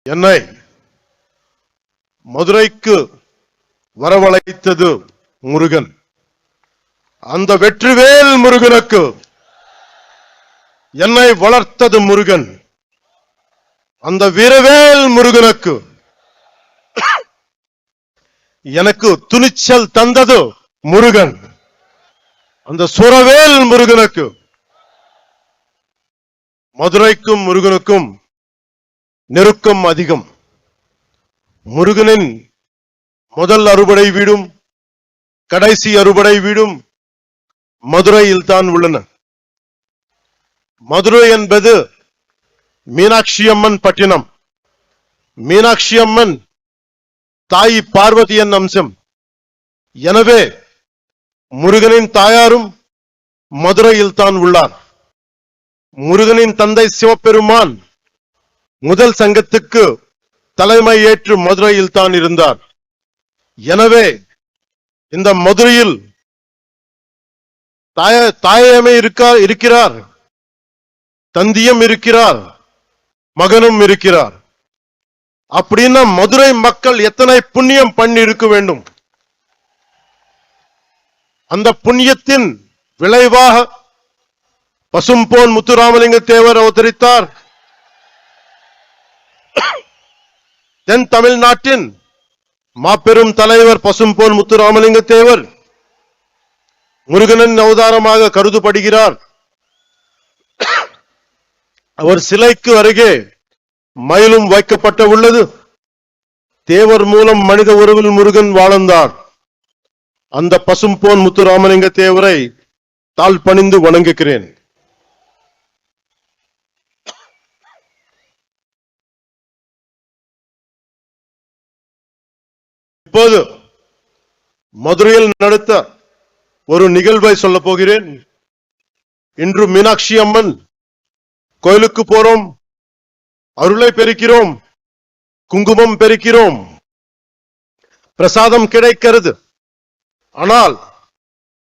என்னை மதுரைக்கு வரவழைத்தது முருகன். அந்த வெற்றிவேல் முருகனுக்கு என்னை வளர்த்தது முருகன். அந்த வீரவேல் முருகனுக்கு எனக்கு துணிச்சல் தந்தது முருகன். அந்த சுரவேல் முருகனுக்கு மதுரைக்கும் முருகனுக்கும் நெருக்கம் அதிகம். முருகனின் முதல் அறுபடை வீடும் கடைசி அறுபடை வீடும் மதுரையில் தான் உள்ளன. மதுரை என்பது மீனாட்சி அம்மன் பட்டினம். மீனாட்சி அம்மன் தாய் பார்வதியின் அம்சம். எனவே முருகனின் தாயாரும் மதுரையில் தான் உள்ளார். முருகனின் தந்தை சிவபெருமான் முதல் சங்கத்துக்கு தலைமை ஏற்று மதுரையில் தான் இருந்தார். எனவே இந்த மதுரையில் தாயமே இருக்கிறார், தந்தியம் இருக்கிறார், மகனும் இருக்கிறார். அப்படின்னா மதுரை மக்கள் எத்தனை புண்ணியம் பண்ணி இருக்க வேண்டும். அந்த புண்ணியத்தின் விளைவாக பசும்பொன் முத்துராமலிங்க தேவர் அவதரித்தார். தென் தமிழ்நாட்டின் மாபெரும் தலைவர் பசும்பொன் முத்துராமலிங்க தேவர் முருகனின் அவதாரமாக கருதப்படுகிறார். அவர் சிலைக்கு அருகே மயிலும் வைக்கப்பட்ட உள்ளது. தேவர் மூலம் மனித உறவில் முருகன் வாழ்ந்தார். அந்த பசும்பொன் முத்துராமலிங்க தேவரை தாழ் பணிந்து வணங்குகிறேன். இப்போது மதுரையில் நடத்த ஒரு நிகழ்வை சொல்ல போகிறேன். இன்று மீனாட்சி அம்மன் கோயிலுக்கு போறோம், அருளை பெருக்கிறோம், குங்குமம் பெருக்கிறோம், பிரசாதம் கிடைக்கிறது. ஆனால்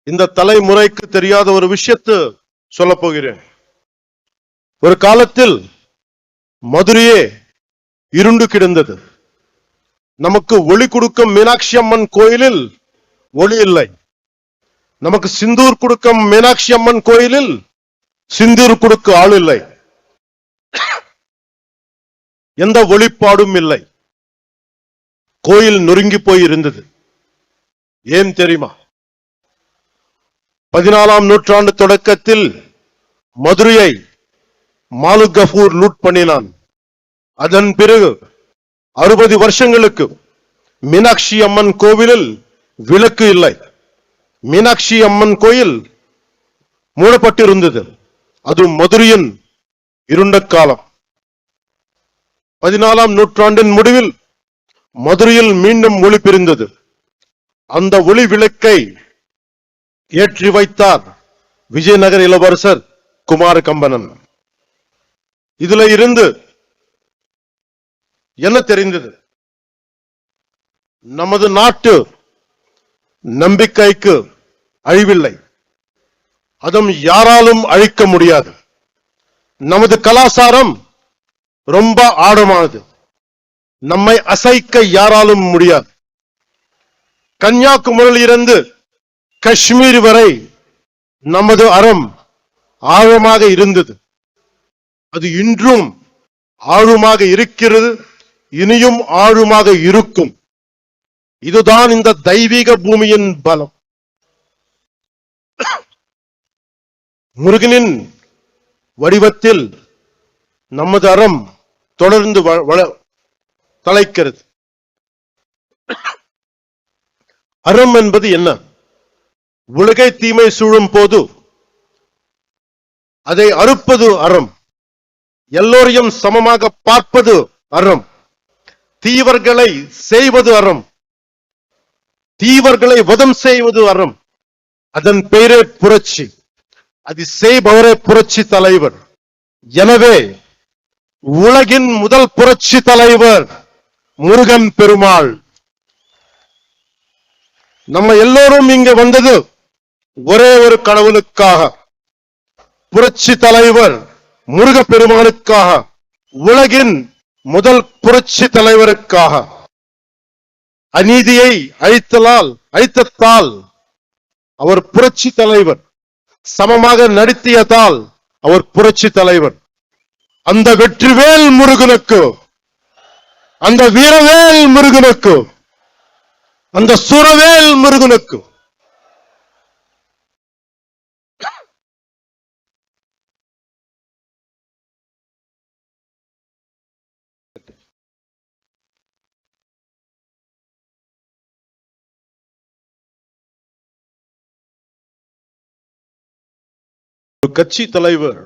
இந்த தலைமுறைக்கு தெரியாத ஒரு விஷயத்தை சொல்ல போகிறேன். ஒரு காலத்தில் மதுரையே இருண்டு கிடந்தது. நமக்கு ஒளி கொடுக்கும் மீனாட்சி அம்மன் கோயிலில் ஒளி இல்லை. நமக்கு சிந்தூர் கொடுக்கும் மீனாட்சி அம்மன் கோயிலில் சிந்தூர் கொடுக்க ஆள் இல்லை. எந்த ஒளிப்பாடும் இல்லை. கோயில் நொறுங்கி போய் இருந்தது. ஏன் தெரியுமா? 14ஆம் நூற்றாண்டு தொடக்கத்தில் மதுரையை மாலிக் கஃபூர் லூட் பண்ணினான். அதன் பிறகு 60 வருஷங்களுக்கு மீனாட்சி அம்மன் கோவிலில் விளக்கு இல்லை. மீனாட்சி அம்மன் கோயில் மூடப்பட்டிருந்தது. அது மதுரையின் இருண்ட காலம். 14ஆம் நூற்றாண்டின் முடிவில் மதுரையில் மீண்டும் ஒளி பிரிந்தது. அந்த ஒளி விளக்கை ஏற்றி வைத்தார் விஜயநகர இளவரசர் குமார கம்பனன். இதுல இருந்து என்ன தெரிந்தது? நமது நாட்டு நம்பிக்கைக்கு அழிவில்லை. அதுவும் யாராலும் அழிக்க முடியாது. நமது கலாச்சாரம் ரொம்ப ஆழமானது. நம்மை அசைக்க யாராலும் முடியாது. கன்னியாகுமரியில் இருந்து காஷ்மீர் வரை நமது அறம் ஆழமாக இருந்தது. அது இன்றும் ஆழமாக இருக்கிறது, இனியும் ஆழமாக இருக்கும். இதுதான் இந்த தெய்வீக பூமியின் பலம். முருகனின் வடிவத்தில் நமது அறம் தொடர்ந்து தலைக்கிறது. அறம் என்பது என்ன? உலகை தீமை சூழும் போது அதை அறுப்பது அறம். எல்லோரையும் சமமாக பார்ப்பது அறம். தீவர்களை செய்வது அறம். தீவர்களை வதம் செய்வது அறம். அதன் பெயரே புரட்சி. அது செய்பவரே புரட்சி தலைவர். எனவே உலகின் முதல் புரட்சி தலைவர் முருகன் பெருமாள். நம்ம எல்லோரும் இங்க வந்தது ஒரே ஒரு கடவுளுக்காக, புரட்சி தலைவர் முருக பெருமானுக்காக. உலகின் முதல் புரட்சி தலைவருக்காக அநீதியை அழித்ததால் அவர் புரட்சி தலைவர், சமமாக நடத்தியதால் அவர் புரட்சி தலைவர். அந்த வெற்றிவேல் முருகனுக்கு, அந்த வீரவேல் முருகனுக்கு, அந்த சூரவேல் முருகனுக்கு கட்சி தலைவர்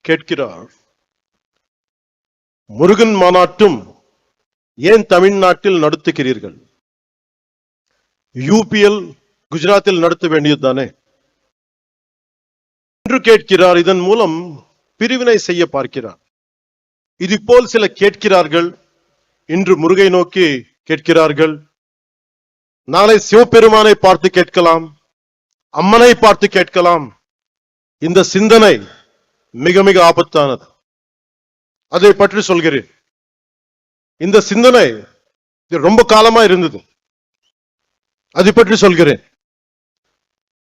கேட்கிறார், முருகன் மாநாட்டும் ஏன் தமிழ்நாட்டில் நடத்துகிறீர்கள்? யூபிஎல் குஜராத்தில் நடத்த வேண்டியதுதானே என்று கேட்கிறார். இதன் மூலம் பிரிவினை செய்ய பார்க்கிறார். இது போல் சில கேட்கிறார்கள். இன்று முருகை நோக்கி கேட்கிறார்கள், நாளை சிவபெருமானை பார்த்து கேட்கலாம், அம்மனை பார்த்து கேட்கலாம். இந்த சிந்தனை மிக மிக ஆபத்தானது. அதை பற்றி சொல்கிறேன். இந்த சிந்தனை ரொம்ப காலமா இருந்தது. அதை பற்றி சொல்கிறேன்.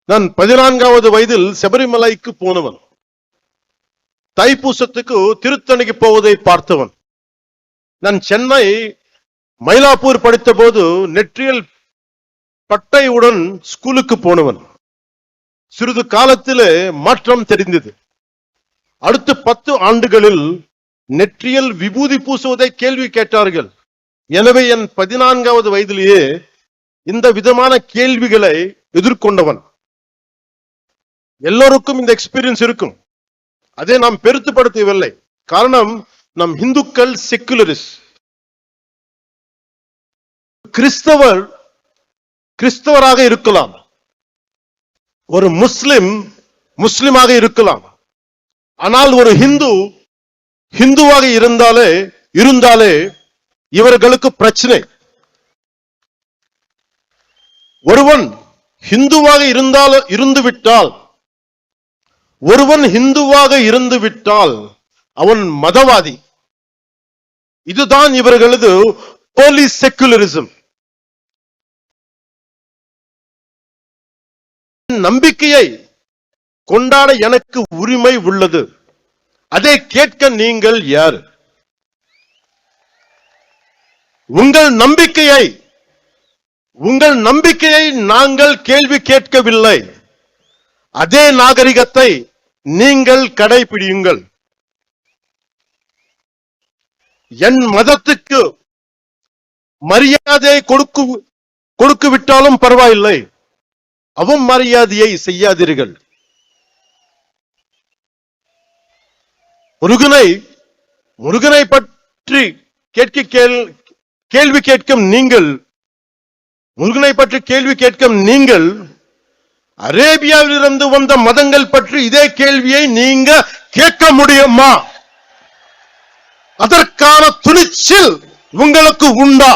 நான் 14வது வயதில் சபரிமலைக்கு போனவன். தைப்பூசத்துக்கு திருத்தணிக்கு போவதை பார்த்தவன். நான் சென்னை மயிலாப்பூர் படித்த போது நெற்றியல் பட்டையுடன் ஸ்கூலுக்கு போனவன். சிறிது காலத்திலே மாற்றம் தெரிந்தது. அடுத்த 10 ஆண்டுகளில் நெற்றியல் விபூதி பூசுவதை கேள்வி கேட்டார்கள். எனவே என் 14வது வயதிலேயே இந்த விதமான கேள்விகளை எதிர்கொண்டவன். எல்லோருக்கும் இந்த எக்ஸ்பீரியன்ஸ் இருக்கும். அதை நாம் பெருத்துப்படுத்தவில்லை. காரணம், நம் இந்துக்கள் செக்குலரிஸ்ட். கிறிஸ்தவராக இருக்கலாம், ஒரு முஸ்லிமாக இருக்கலாம். ஆனால் ஒரு ஹிந்துவாக இருந்தாலே இவர்களுக்கு பிரச்சனை. ஒருவன் ஹிந்துவாக இருந்துவிட்டால் அவன் மதவாதி. இதுதான் இவர்களது போலி செக்குலரிசம். நம்பிக்கையை கொண்டாட எனக்கு உரிமை உள்ளது. அதை கேட்க நீங்கள் யார்? உங்கள் நம்பிக்கையை நாங்கள் கேள்வி கேட்கவில்லை. அதே நாகரிகத்தை நீங்கள் கடைபிடியுங்கள். என் மதத்துக்கு மரியாதை கொடுக்கு விட்டாலும் பரவாயில்லை, அவமரியாதையை செய்யாதீர்கள். முருகனை பற்றி கேள்வி கேட்கும் நீங்கள் அரேபியாவிலிருந்து வந்த மதங்கள் பற்றி இதே கேள்வியை நீங்க கேட்க முடியுமா? அதற்கான துணிச்சல் உங்களுக்கு உண்டா?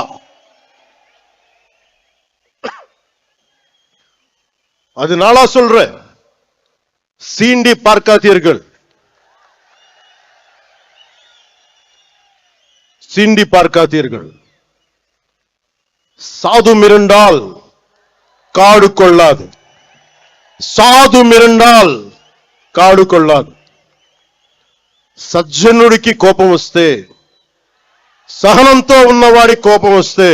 அதனால சொல்றேன், சீண்டி பார்க்காதீர்கள். சாது மிரண்டால் காடு கொள்ளாது. సజ్జనుడికి కోపం వస్తే, సహనంతో ఉన్నవాడి కోపం వస్తే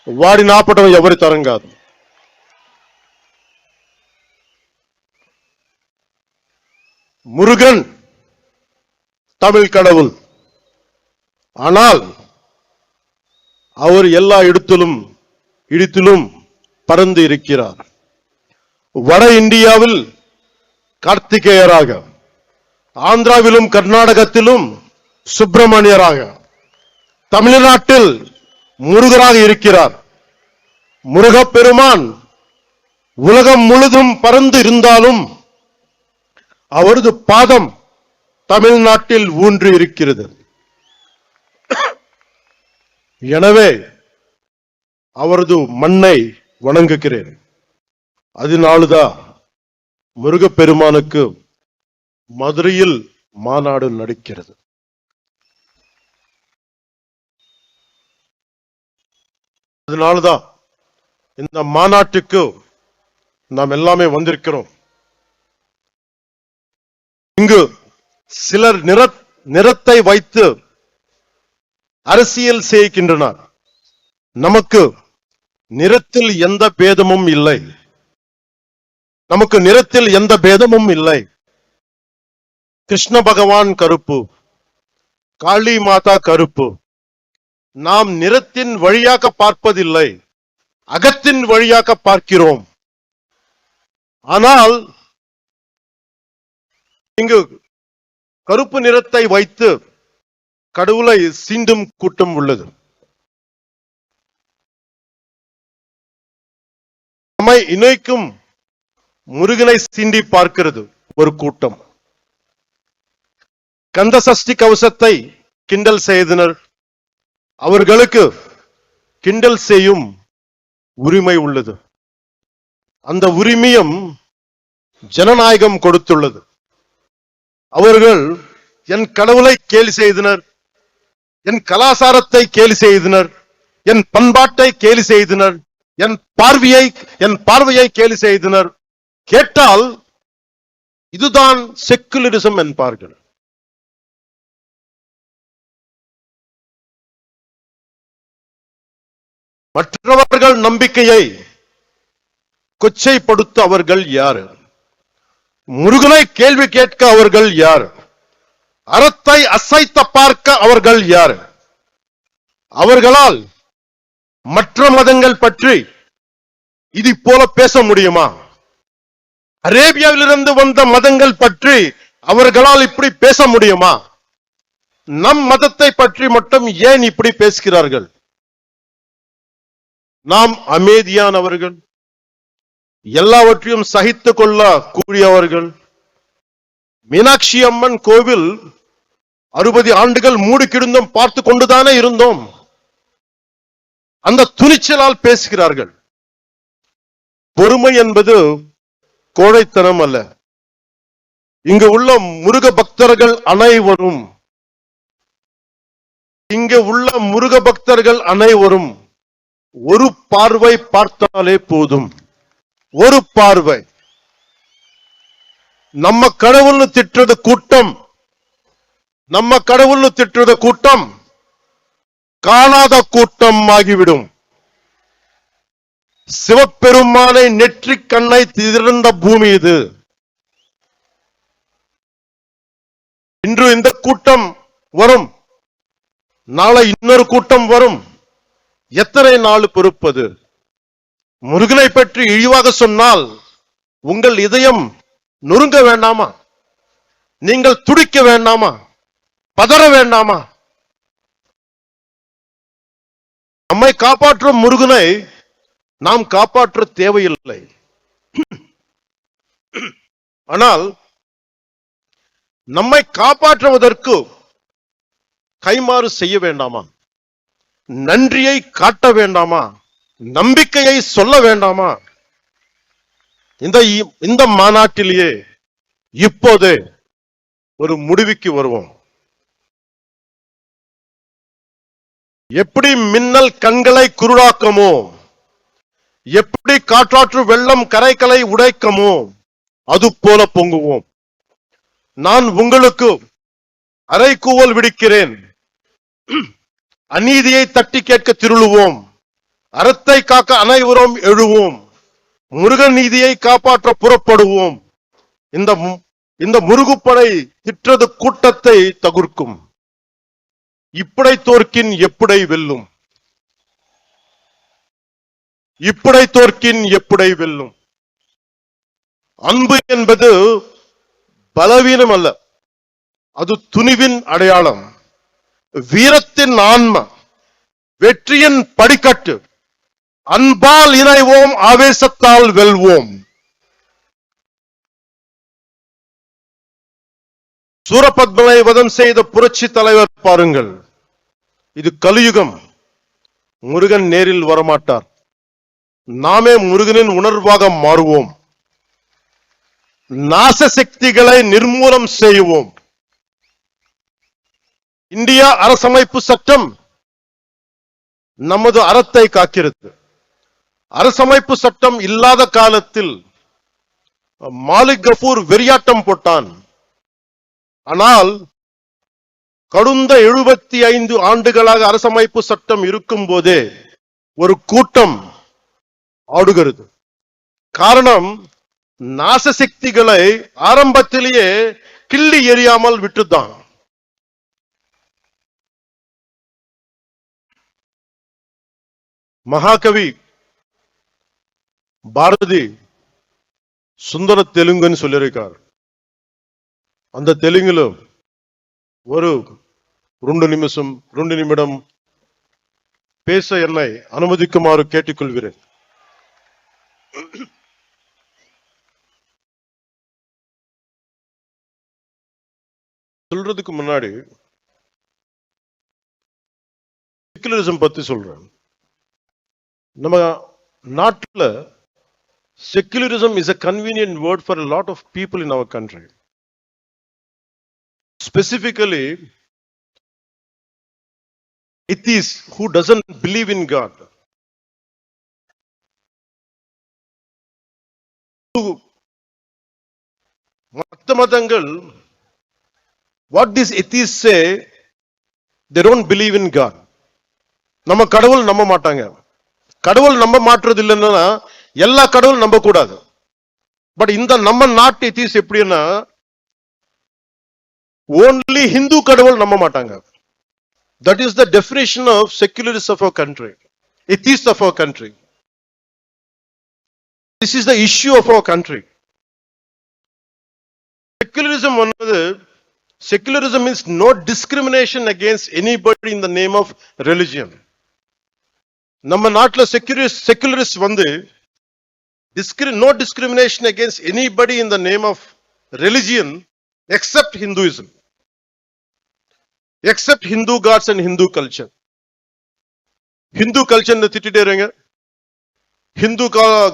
వాడిని ఆపడం ఎవరి తరం కాదు. முருகன் தமிழ் கடவுள். ஆனால் அவர் எல்லா இடத்திலும் பறந்து இருக்கிறார். வட இந்தியாவில் கார்த்திகேயராக, ஆந்திராவிலும் கர்நாடகத்திலும் சுப்பிரமணியராக, தமிழ்நாட்டில் முருகராக இருக்கிறார். முருகப்பெருமான் உலகம் முழுதும் பறந்து இருந்தாலும் அவரது பாதம் தமிழ்நாட்டில் ஊன்றி இருக்கிறது. எனவே அவரது மண்ணை வணங்குகிறேன். அதனால்தான் முருகப்பெருமானுக்கு மதுரையில் மாநாடு நடக்கிறது. அதனாலதான் இந்த மாநாட்டுக்கு நாம் எல்லாமே வந்திருக்கிறோம். இங்கு சிலர் நிறத்தை வைத்து அரசியல் செய்கின்றனர். நமக்கு நிறத்தில் எந்த பேதமும் இல்லை. நமக்கு நிறத்தில் எந்த பேதமும் இல்லை. கிருஷ்ண பகவான் கருப்பு, காளி மாதா கருப்பு. நாம் நிறத்தின் வழியாக பார்ப்பதில்லை, அகத்தின் வழியாக பார்க்கிறோம். ஆனால் இங்கு கருப்பு நிறத்தை வைத்து கடவுளை சீண்டும் கூட்டம் உள்ளது. நம்மை இணைக்கும் முருகனை சீண்டி பார்க்கிறது ஒரு கூட்டம். கந்த சஷ்டி கவசத்தை கிண்டல் செய்தனர். அவர்களுக்கு கிண்டல் செய்யும் உரிமை உள்ளது. அந்த உரிமையும் ஜனநாயகம் கொடுத்துள்ளது. அவர்கள் என் கடவுளை கேலி செய்தனர், என் கலாச்சாரத்தை கேலி செய்தனர், என் பண்பாட்டை கேலி செய்தனர், என் பார்வையை கேலி செய்தனர். கேட்டால் இதுதான் செக்குலரிசம் என்பார்கள். மற்றவர்கள் நம்பிக்கையை கொச்சைப்படுத்த அவர்கள் யார்? முருகனை கேள்வி கேட்க அவர்கள் யார்? அறத்தை அசைத்த பார்க்க அவர்கள் யார்? அவர்களால் மற்ற மதங்கள் பற்றி இது போல பேச முடியுமா? அரேபியாவிலிருந்து வந்த மதங்கள் பற்றி அவர்களால் இப்படி பேச முடியுமா? நம் மதத்தை பற்றி மட்டும் ஏன் இப்படி பேசுகிறார்கள்? நாம் அமைதியானவர்கள், எல்லாவற்றையும் சகித்துக் கொள்ள கூடியவர்கள். மீனாட்சி அம்மன் கோவில் 60 ஆண்டுகள் மூடி கிடந்தும் பார்த்து கொண்டுதானே இருந்தோம். அந்த துணிச்சலால் பேசுகிறார்கள். பொறுமை என்பது கோழைத்தனம் அல்ல. இங்கு உள்ள முருக பக்தர்கள் அனைவரும் ஒரு பார்வை பார்த்தாலே போதும். ஒரு பார்வை. நம்ம கடவுள்னு திட்டுறது கூட்டம் காணாத கூட்டம் ஆகிவிடும். சிவபெருமானை நெற்றிக் கண்ணை திறந்த பூமி இது. இன்று இந்த கூட்டம் வரும், நாளை இன்னொரு கூட்டம் வரும். எத்தனை நாள் பொறுப்பது? முருகனை பற்றி இழிவாக சொன்னால் உங்கள் இதயம் நொறுங்க வேண்டாமா? நீங்கள் துடிக்க வேண்டாமா? பதற வேண்டாமா? நம்மை காப்பாற்றும் முருகனை நாம் காப்பாற்ற தேவையில்லை. ஆனால் நம்மை காப்பாற்றுவதற்கு கைமாறு செய்ய வேண்டாமா? நன்றியை காட்ட வேண்டாமா? நம்பிக்கையை சொல்ல வேண்டாமா? இந்த மாநாட்டிலேயே இப்போது ஒரு முடிவுக்கு வருவோம். எப்படி மின்னல் கண்களை குருடாக்கமோ, எப்படி காற்றாற்று வெள்ளம் கரைகளை உடைக்கமோ, அது போல பொங்குவோம். நான் உங்களுக்கு அறைகூவல் விடுக்கிறேன். அநீதியை தட்டி கேட்க திருளுவோம். அறத்தை காக்க அனைவரும் எழுவோம். முருகன் நீதியை காப்பாற்ற புறப்படுவோம். இந்த முருகுப்படை திற்றது கூட்டத்தை தகுர்க்கும். இப்படை தோற்கின் எப்படை வெல்லும். இப்படை தோற்கின் எப்படை வெல்லும். அன்பு என்பது பலவீனம் அல்ல, அது துணிவின் அடையாளம், வீரத்தின் ஆன்மா, வெற்றியின் படிக்கட்டு. அன்பால் இணைவோம், ஆவேசத்தால் வெல்வோம். சூரபத்மனை வதம் செய்த புரட்சி தலைவர் பாருங்கள். இது கலியுகம். முருகன் நேரில் வரமாட்டார். நாமே முருகனின் உணர்வாக மாறுவோம். நாச சக்திகளை நிர்மூலம் செய்வோம். இந்தியா அரசமைப்பு சட்டம் நமது அறத்தை காக்கிறது. அரசமைப்பு சட்டம் இல்லாத காலத்தில் மாலிக் கஃபூர் வெறியாட்டம் போட்டான். ஆனால் கடந்த 75 ஆண்டுகளாக அரசமைப்பு சட்டம் இருக்கும் போதே ஒரு கூட்டம் ஆடுகிறது. காரணம், நாசசக்திகளை ஆரம்பத்திலேயே கிள்ளி எறியாமல் விட்டுதான். மகாகவி பாரதி சுந்தர தெலுங்குன்னு சொல்லியிருக்கார். அந்த தெலுங்குல ஒரு 2 நிமிடம் பேச என்னை அனுமதிக்குமாறு கேட்டுக்கொள்கிறேன். சொல்றதுக்கு முன்னாடி செக்குலரிசம் பத்தி சொல்றேன். நம்ம நாட்டுல secularism is a convenient word for a lot of people in our country. Specifically, atheists who doesn't believe in God. மதங்கள், what these atheists say, they don't believe in God. நம்ம கடவுள் நம்ப மாட்டாங்க. கடவுள் நம்ப மாற்றுறது இல்லைன்னா எல்லா கடவுள் நம்ப கூடாது. பட் இந்த நம்ம நாட்டு எத்திஸ் எப்படின்னா only Hindu கடவுள் நம்ப மாட்டாங்க. That is the definition of secularists of our country, atheists of our country. This is the issue of our country. Secularism means no discrimination against anybody in the name of religion. நம்ம நாட்டுல secularists வந்து no discrimination against anybody in the name of religion except Hinduism, except Hindu gods and Hindu culture. Hindu culture ne திட்டிட்டேங்க, Hindu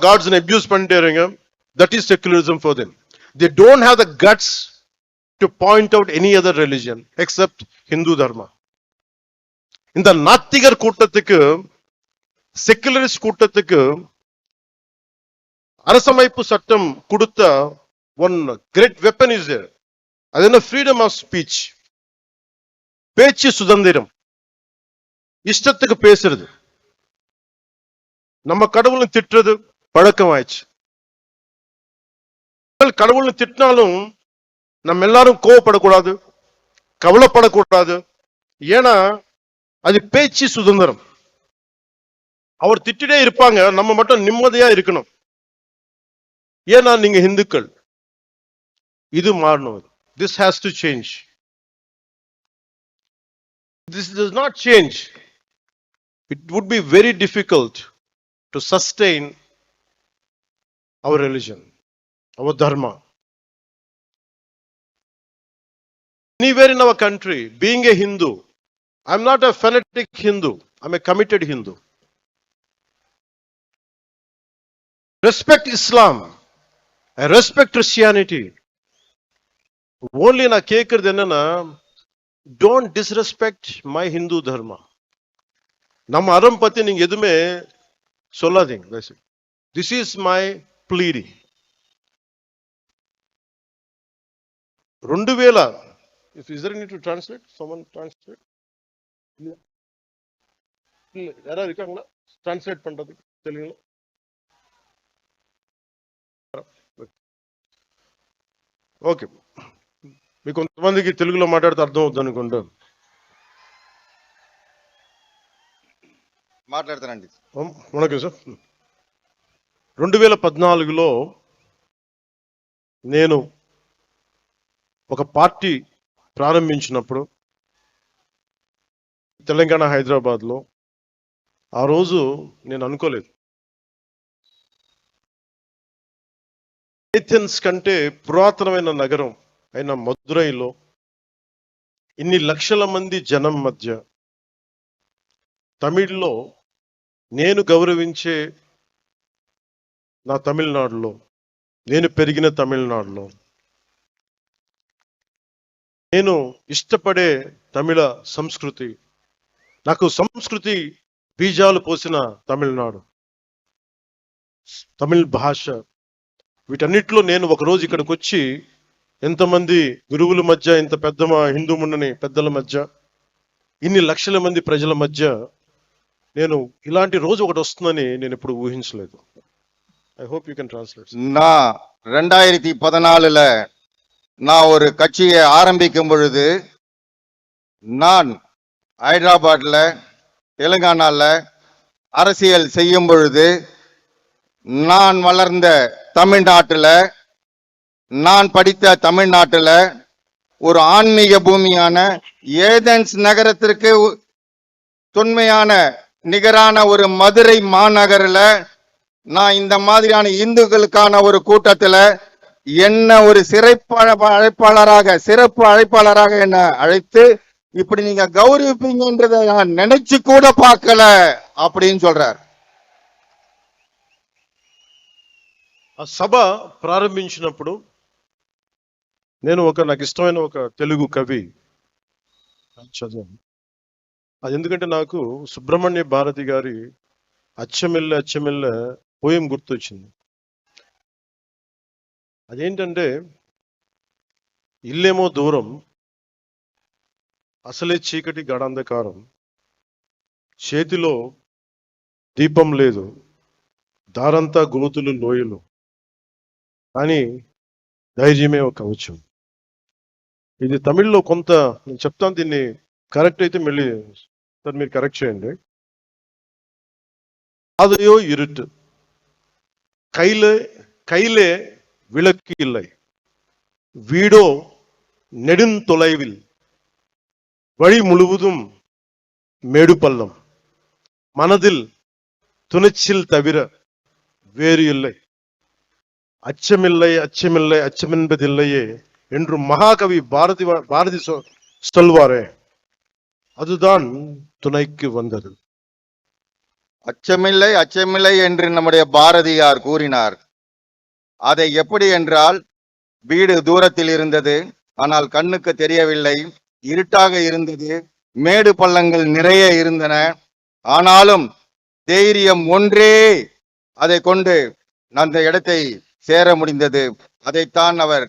gods ne abuse பண்ணிட்டேங்க. That is secularism for them. They don't have the guts to point out any other religion except Hindu dharma. இந்த நாத்திகர் கூட்டத்துக்கு, secularist கூட்டத்துக்கு அரசமைப்பு சட்டம் கொடுத்த one great weapon is there. அது என்ன? freedom of speech, பேச்சு சுதந்திரம், இஷ்டத்துக்கு பேசுறது. நம்ம கடவுளை திட்டுறது பழக்கம் ஆயிடுச்சு. கடவுளை திட்டினாலும் நம்ம எல்லாரும் கோவப்படக்கூடாது, கவலைப்படக்கூடாது. ஏன்னா அது பேச்சு சுதந்திரம். அவர் திட்டிட்டே இருப்பாங்க, நம்ம மட்டும் நிம்மதியா இருக்கணும். ஏன்னா நீங்க இந்துக்கள். இது மாறணும். This has to change. This does not change. It would be very difficult to sustain our religion, our dharma. Anywhere in our country, being a Hindu, I'm not a fanatic Hindu, I'm a committed Hindu. Respect Islam, I respect Christianity. Only na கேக்குறது என்னன்னா, don't disrespect my Hindu dharma. நம்ம அறம் பத்தி நீங்க எதுவுமே சொல்லாதீங்க. This is my pleading. 2000, is there any to translate? Someone translate? யாரா இருக்காங்களா டிரான்ஸ்லேட் பண்றதுக்கு? தெரியுங்களா? ఓకే, మీకు కొంతమందికి తెలుగులో మాట్లాడితే అర్థం అవుతుంది అనుకుంటా. మాట్లాడతానండి. వణకం సార్. 2014లో నేను ఒక పార్టీ ప్రారంభించినప్పుడు తెలంగాణ హైదరాబాద్లో, ఆ రోజు నేను అనుకోలేదు ఏథెన్స్ కంటే పురాతనమైన నగరం అయిన మదురైలో ఇన్ని లక్షల మంది జనం మధ్య తమిళ్లో నేను గౌరవించే నా తమిళనాడులో, నేను పెరిగిన తమిళనాడులో, నేను ఇష్టపడే తమిళ సంస్కృతి, నాకు సంస్కృతి బీజాలు పోసిన తమిళనాడు, తమిళ భాష, వీటన్నిటిలో నేను ఒకరోజు ఇక్కడికి వచ్చి ఎంతమంది గురువుల మధ్య, ఇంత పెద్ద హిందూ మున్నని పెద్దల మధ్య, ఇన్ని లక్షల మంది ప్రజల మధ్య నేను ఇలాంటి రోజు ఒకటి వస్తుందని నేను ఎప్పుడు ఊహించలేదు. I hope you can translate. நான் 2014 நான் ஒரு கட்சியை ஆரம்பிக்கும் பொழுது நான் ஹைதராபாத்ல தெலுங்கானால அரசியல் செய்யும் பொழுது நான் வளர்ந்த தமிழ்நாட்டுல நான் படித்த தமிழ்நாட்டுல ஒரு ஆன்மீக பூமியான ஏதென்ஸ் நகரத்திற்கு தொன்மையான நிகரான ஒரு மதுரை மாநகரில் நான் இந்த மாதிரியான இந்துக்களுக்கான ஒரு கூட்டத்துல என்ன ஒரு சிறப்பு அழைப்பாளராக என்ன அழைத்து இப்படி நீங்க கௌரவிப்பீங்கன்றத நான் நினைச்சு கூட பார்க்கல அப்படின்னு சொல்றார். ఆ సభ ప్రారంభించినప్పుడు నేను నాకు ఇష్టమైన ఒక తెలుగు కవి చదివాను. అది ఎందుకంటే నాకు సుబ్రహ్మణ్య భారతి గారి అచ్చమెల్లె అచ్చమెల్లె పోయం గుర్తొచ్చింది. అదేంటంటే, ఇల్లేమో దూరం, అసలే చీకటి గడాంధకారం, చేతిలో దీపం లేదు, దారంతా గోతులు లోయలు, కానీ ధైర్యమే ఒక కవచం. ఇది తమిళ్లో కొంత నేను చెప్తాను, దీన్ని కరెక్ట్ అయితే మళ్ళీ సార్ మీరు కరెక్ట్ చేయండి. அதையோ இருட்டு, கையிலே விளக்கு இல்லை, வீடோ நெடுந்தொலைவில், வழி முழுவதும் மேடு பள்ளம், மனதில் துணிச்சல் தவிர வேறு இல்லை, அச்சமில்லை அச்சமில்லை அச்சமென்பதில்லையே என்று மகாகவி பாரதி சொல்வாரே, அதுதான் துணைக்கு வந்தது. அச்சமில்லை அச்சமில்லை என்று நம்முடைய பாரதியார் கூறினார். அதை எப்படி என்றால், வீடு தூரத்தில் இருந்தது, ஆனால் கண்ணுக்கு தெரியவில்லை, இருட்டாக இருந்தது, மேடு பள்ளங்கள் நிறைய இருந்தன, ஆனாலும் தைரியம் ஒன்றே அதை கொண்டு அந்த இடத்தை சேர முடிந்தது. அதைத்தான் அவர்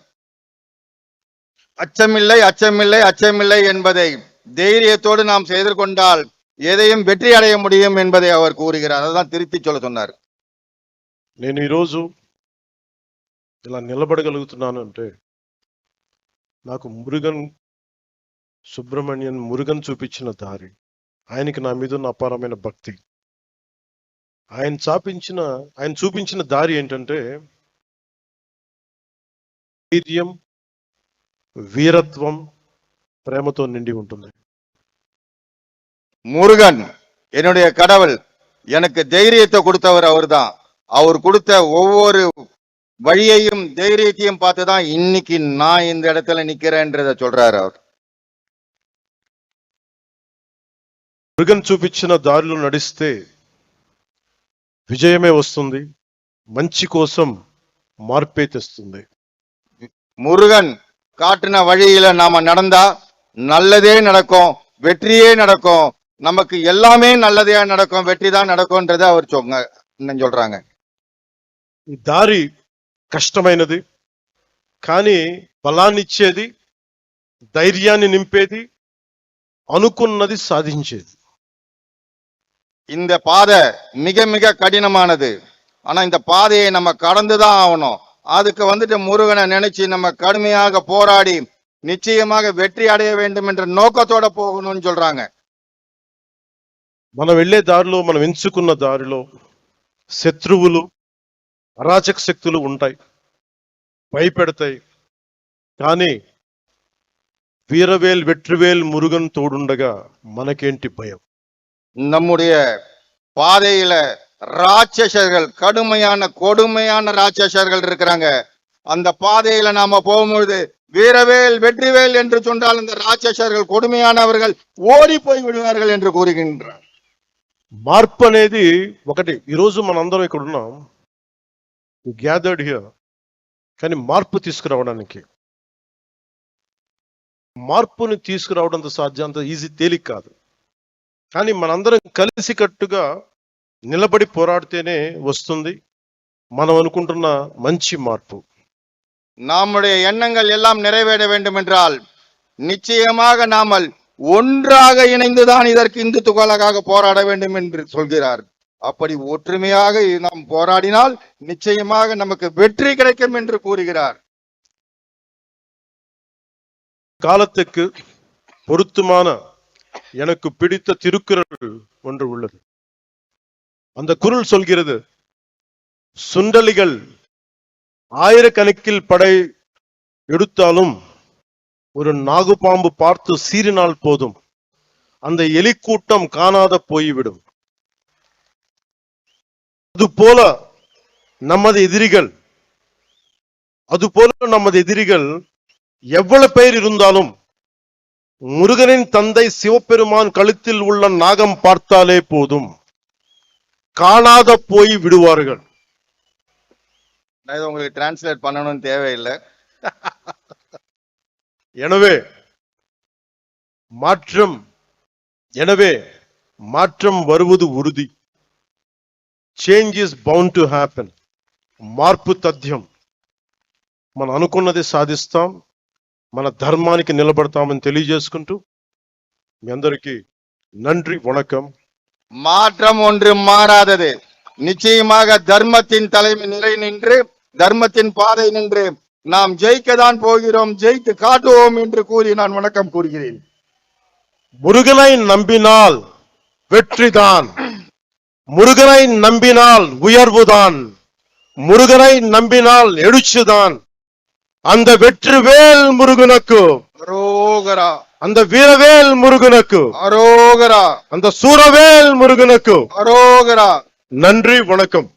அச்சமில்லை அச்சமில்லை அச்சமில்லை என்பதை தைரியத்தோடு நாம் செய்து கொண்டால் எதையும் வெற்றி అடைய முடியும் என்பதை அவர் கூறுகிறார். அதான் திருத்தி சொல்ல சொன்னார். నేను ఈరోజు ఇలా నిలబడగలుగుతున్నాను అంటే నాకు మురుగన్ చూపించిన దారి, ఆయనకి నా మీద ఉన్న అపారమైన భక్తి. ఆయన చూపించిన దారి ఏంటంటే ధైర్యం, వీరత్వం, ప్రేమతో నిండి ఉంటుంది. முருகன் என்னுடைய கடவுள், எனக்கு தைரியத்தை கொடுத்தவர் அவர்தான். அவர் கொடுத்த ஒவ்வொரு வழியையும் தைரியத்தையும் பார்த்துதான் இன்னைக்கு நான் இந்த இடத்துல நிக்கிறேன்றத சொல்றாரு அவர். మురుగన్ చూపించిన దారిలో నడిస్తే విజయమే వస్తుంది, మంచి కోసం మార్పే తెస్తుంది. முருகன் காட்டின வழியில நாம நடந்தா நல்லதே நடக்கும், வெற்றியே நடக்கும், நமக்கு எல்லாமே நல்லதே நடக்கும், வெற்றி தான் நடக்கும்ன்றதை அவர் சொல்றாங்க. ఈ దారి కష్టమైనది, కానీ బలాన్ని ఇచ్చేది, ధైర్యాన్ని నింపేది, అనుకున్నది సాధించేది. இந்த பாதை மிக மிக கடினமானது, ஆனா இந்த பாதையை நம்ம கடந்துதான் ஆகணும். அதுக்கு முருகனை நினைச்சு நம்ம கடுமையாக போராடி நிச்சயமாக வெற்றி அடைய வேண்டும் என்ற నోకతోడ పోగணும்னு சொல்றாங்க. మనం వెళ్ళే దారిలో, మనం ఎంచుకున్న దారిలో శత్రువులు, అరాచక శక్తులు ఉంటాయి, భయపెడతాయి. కానీ వీరవేల్ వెట్రివేల్ మురుగన్ తోడుండగా మనకేంటి భయం? நம்முடைய பாதையில ராட்சசர்கள், கொடுமையான ராட்சசர்கள் இருக்கிறாங்க. அந்த பாதையில நாம போகும்பொழுது வீரவேல் வெற்றிவேல் என்று சொன்னால் அந்த ராட்சசர்கள், கொடுமையானவர்கள் ఓడి పోయి విడువాர்கள் என்று கூறுகின்றார். మార్పు అనేది ఒకటి. ఈరోజు మనందరం ఇక్కడ ఉన్నాం, గ్యాదర్డ్ హియర్, కానీ మార్పుని తీసుకురావడం సాధ్యం, అంత ఈజీ, తేలిక కాదు. కానీ మనందరం కలిసికట్టుగా నిలబడి పోరాడితేనే వస్తుంది మనం అనుకుంటున్న మంచి మార్పు. நம்முடைய எண்ணங்கள் எல்லாம் நிறைவேற வேண்டும் என்றால் நிச்சயமாக நாமல் ஒன்றாக இணைந்துதான் இதற்கு இந்துத்துவக்காக போராட வேண்டும் என்று சொல்கிறார். அப்படி ஒற்றுமையாக நாம் போராடினால் நிச்சயமாக நமக்கு வெற்றி கிடைக்கும் என்று கூறுகிறார். காலத்துக்கு பொருத்தமான எனக்கு பிடித்த திருக்குறள் ஒன்று உள்ளது. அந்த குறள் சொல்கிறது, சுண்டலிகள் ஆயிரக்கணக்கில் படை எடுத்தாலும் ஒரு நாகுபாம்பு பார்த்து சீறினால் போதும், அந்த எலிக்கூட்டம் காணாத போய்விடும். அதுபோல நமது எதிரிகள் எவ்வளவு பேர் இருந்தாலும் முருகனின் தந்தை சிவபெருமான் கழுத்தில் உள்ள நாகம் பார்த்தாலே போதும், காணாத போய் விடுவார்கள். உங்களுக்கு டிரான்ஸ்லேட் பண்ணணும்னு தேவையில்லை. எனவே மாற்றம் வருவது உறுதி. Change is bound to happen. మార్పు తథ్యం. మనం అనుకున్నది సాధిస్తాం, మన ధర్మానికి నిలబడతామని తెలియజేసుకుంటూ మీ అందరికీ நன்றி, வணக்கம். மாற்றம் ஒன்று மாறாதது. நிச்சயமாக தர்மத்தின் தலைமை நிலை நின்று தர்மத்தின் பாதை நின்று நாம் ஜெயிக்கத்தான் போகிறோம், ஜெயித்து காட்டுவோம் என்று கூறி நான் வணக்கம் கூறுகிறேன். முருகனை நம்பினால் வெற்றிதான், முருகனை நம்பினால் உயர்வுதான், முருகனை நம்பினால் எழுச்சிதான். அந்த வெற்றிவேல் முருகனுக்கு அரோகரா, அந்த வீரவேல் முருகனுக்கு அரோகரா, அந்த சூரவேல் முருகனுக்கு அரோகரா. நன்றி, வணக்கம்.